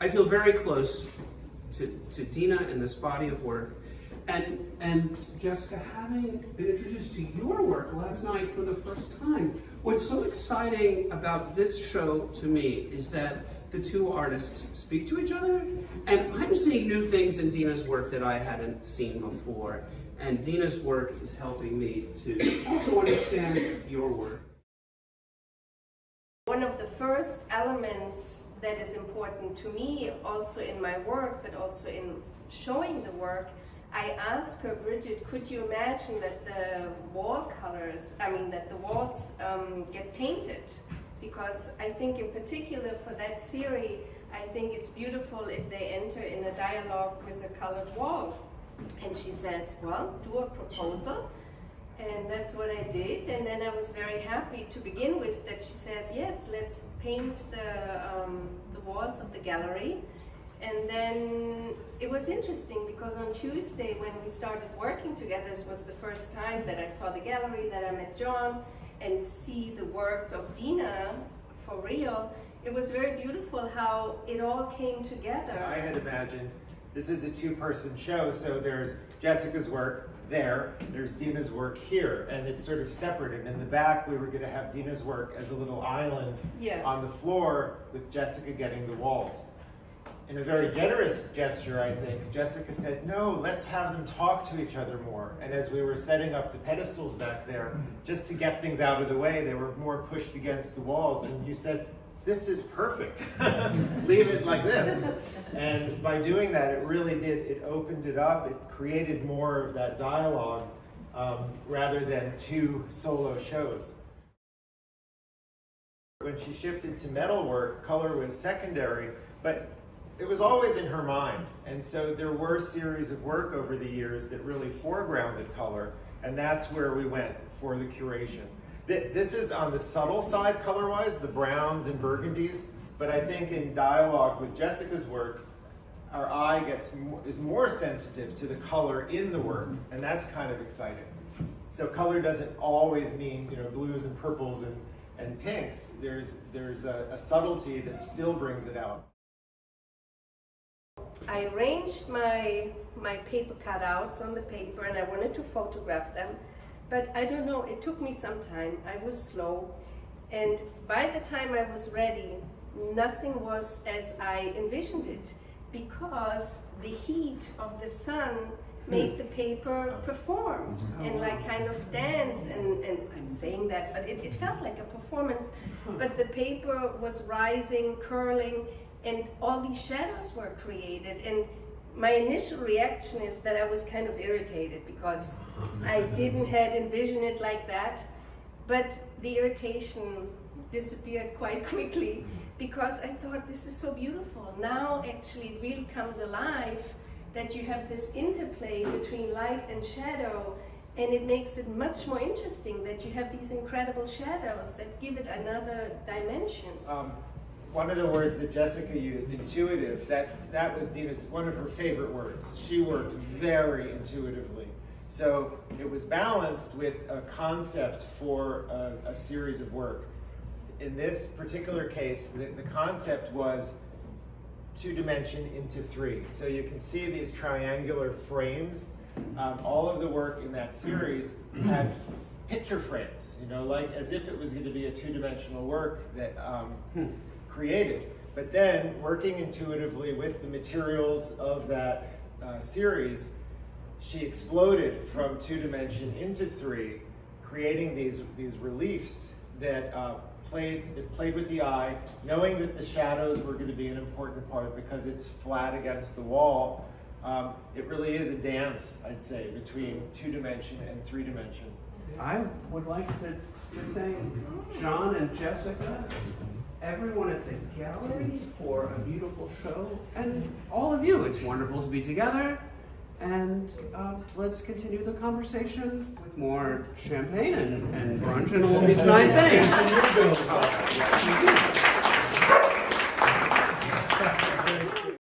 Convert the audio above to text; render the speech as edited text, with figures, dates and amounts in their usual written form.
I feel very close to Dina and this body of work. And Jessica, having been introduced to your work last night for the first time, what's so exciting about this show to me is that the two artists speak to each other, and I'm seeing new things in Dina's work that I hadn't seen before. And Dina's work is helping me to also understand your work. One of the first elements that is important to me, also in my work, but also in showing the work, I asked her, Bridgette, could you imagine that the wall colors, that the walls get painted? Because I think in particular for that series, I think it's beautiful if they enter in a dialogue with a colored wall. And she says, well, do a proposal. And that's what I did. And then I was very happy to begin with that she says, yes, let's paint the walls of the gallery. And then it was interesting because on Tuesday when we started working together, this was the first time that I saw the gallery, that I met John, and see the works of Dina for real. It was very beautiful how it all came together. So I had imagined this is a two-person show, so there's Jessica's work there's Dina's work here, and it's sort of separate. And in the back, we were going to have Dina's work as a little island on the floor with Jessica getting the walls. In a very generous gesture, I think, Jessica said, no, let's have them talk to each other more. And as we were setting up the pedestals back there, just to get things out of the way, they were more pushed against the walls. And you said, this is perfect. Leave it like this. And by doing that, it really did, it opened it up. It created more of that dialogue rather than two solo shows. When she shifted to metalwork, color was secondary, but it was always in her mind. And so there were series of work over the years that really foregrounded color, and that's where we went for the curation. This is on the subtle side color-wise, the browns and burgundies, but I think in dialogue with Jessica's work, our eye is more sensitive to the color in the work, and that's kind of exciting. So color doesn't always mean blues and purples and pinks. There's a subtlety that still brings it out. I arranged my paper cutouts on the paper and I wanted to photograph them, but I don't know, it took me some time. I was slow, and by the time I was ready, nothing was as I envisioned it, because the heat of the sun made the paper perform and like kind of dance, and I'm saying that, but it felt like a performance. But the paper was rising, curling, and all these shadows were created. And my initial reaction is that I was kind of irritated because I didn't had envisioned it like that. But the irritation disappeared quite quickly because I thought, this is so beautiful. Now actually it really comes alive, that you have this interplay between light and shadow, and it makes it much more interesting that you have these incredible shadows that give it another dimension. One of the words that Jessica used, intuitive, that was Dina's, one of her favorite words. She worked very intuitively. So it was balanced with a concept for a series of work. In this particular case, the concept was 2-dimension into 3. So you can see these triangular frames. All of the work in that series had picture frames, like as if it was going to be a 2-dimensional work that created. But then, working intuitively with the materials of that series, she exploded from 2-dimension into 3, creating these reliefs that played with the eye, knowing that the shadows were going to be an important part because it's flat against the wall. It really is a dance, I'd say, between 2-dimension and 3-dimension. I would like to thank John and Jessica, everyone at the gallery for a beautiful show, and all of you. It's wonderful to be together, and let's continue the conversation with more champagne and brunch and all these nice things.